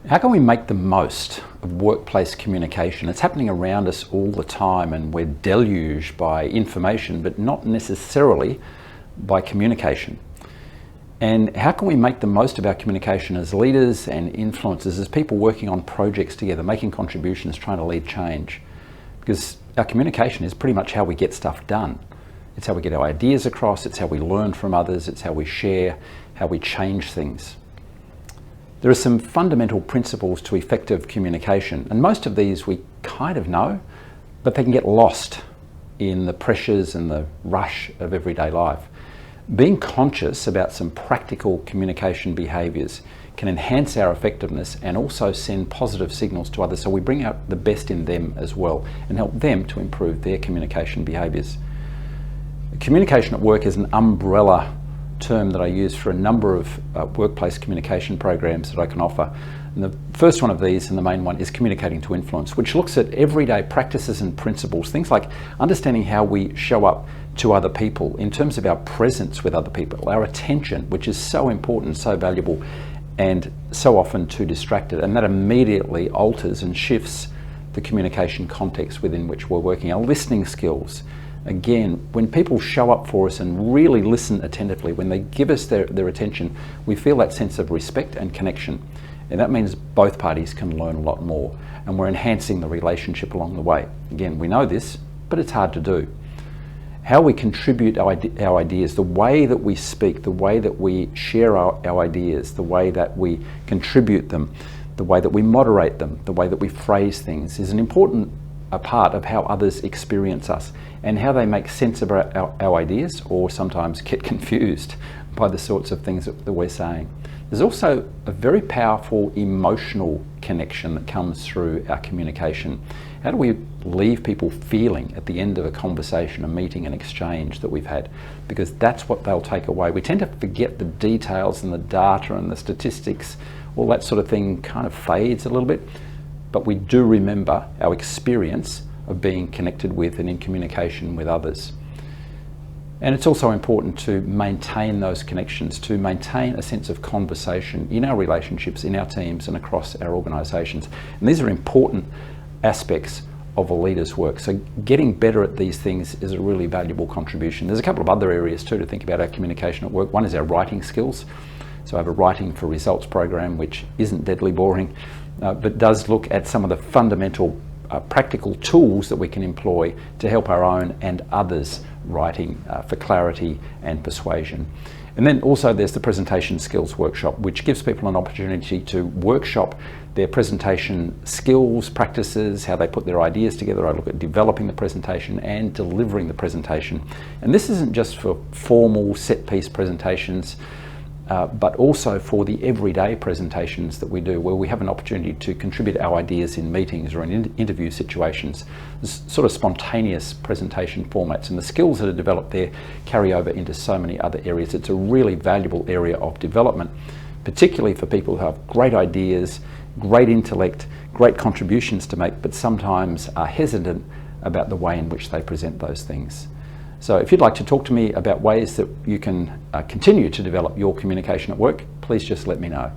How can we make the most of workplace communication? It's happening around us all the time and we're deluged by information, but not necessarily by communication. And how can we make the most of our communication as leaders and influencers, as people working on projects together, making contributions, trying to lead change? Because our communication is pretty much how we get stuff done. It's how we get our ideas across, it's how we learn from others, it's how we share, how we change things. There are some fundamental principles to effective communication, and most of these we kind of know, but they can get lost in the pressures and the rush of everyday life. Being conscious about some practical communication behaviours can enhance our effectiveness and also send positive signals to others, so we bring out the best in them as well and help them to improve their communication behaviours. Communication at work is an umbrella term that I use for a number of workplace communication programs that I can offer. And the first one of these, and the main one, is Communicating to Influence, which looks at everyday practices and principles, things like understanding how we show up to other people in terms of our presence with other people, our attention, which is so important, so valuable, and so often too distracted, and that immediately alters and shifts the communication context within which we're working. Our listening skills, again, when people show up for us and really listen attentively, when they give us their attention, we feel that sense of respect and connection. And that means both parties can learn a lot more, and we're enhancing the relationship along the way. Again, we know this, but it's hard to do. How we contribute our ideas, the way that we speak, the way that we share our ideas, the way that we contribute them, the way that we moderate them, the way that we phrase things is an important part of how others experience us and how they make sense of our ideas, or sometimes get confused by the sorts of things that we're saying. There's also a very powerful emotional connection that comes through our communication. How do we leave people feeling at the end of a conversation, a meeting, an exchange that we've had? Because that's what they'll take away. We tend to forget the details and the data and the statistics, all that sort of thing kind of fades a little bit, but we do remember our experience of being connected with and in communication with others. And it's also important to maintain those connections, to maintain a sense of conversation in our relationships, in our teams and across our organisations. And these are important aspects of a leader's work. So getting better at these things is a really valuable contribution. There's a couple of other areas too to think about our communication at work. One is our writing skills. So I have a Writing for Results program, which isn't deadly boring, but does look at some of the fundamental practical tools that we can employ to help our own and others' writing for clarity and persuasion. And then also there's the Presentation Skills Workshop, which gives people an opportunity to workshop their presentation skills, practices, how they put their ideas together. I look at developing the presentation and delivering the presentation. And this isn't just for formal set-piece presentations, but also for the everyday presentations that we do, where we have an opportunity to contribute our ideas in meetings or in interview situations. This sort of spontaneous presentation formats, and the skills that are developed there carry over into so many other areas. It's a really valuable area of development, particularly for people who have great ideas, great intellect, great contributions to make, but sometimes are hesitant about the way in which they present those things. So if you'd like to talk to me about ways that you can continue to develop your communication at work, please just let me know.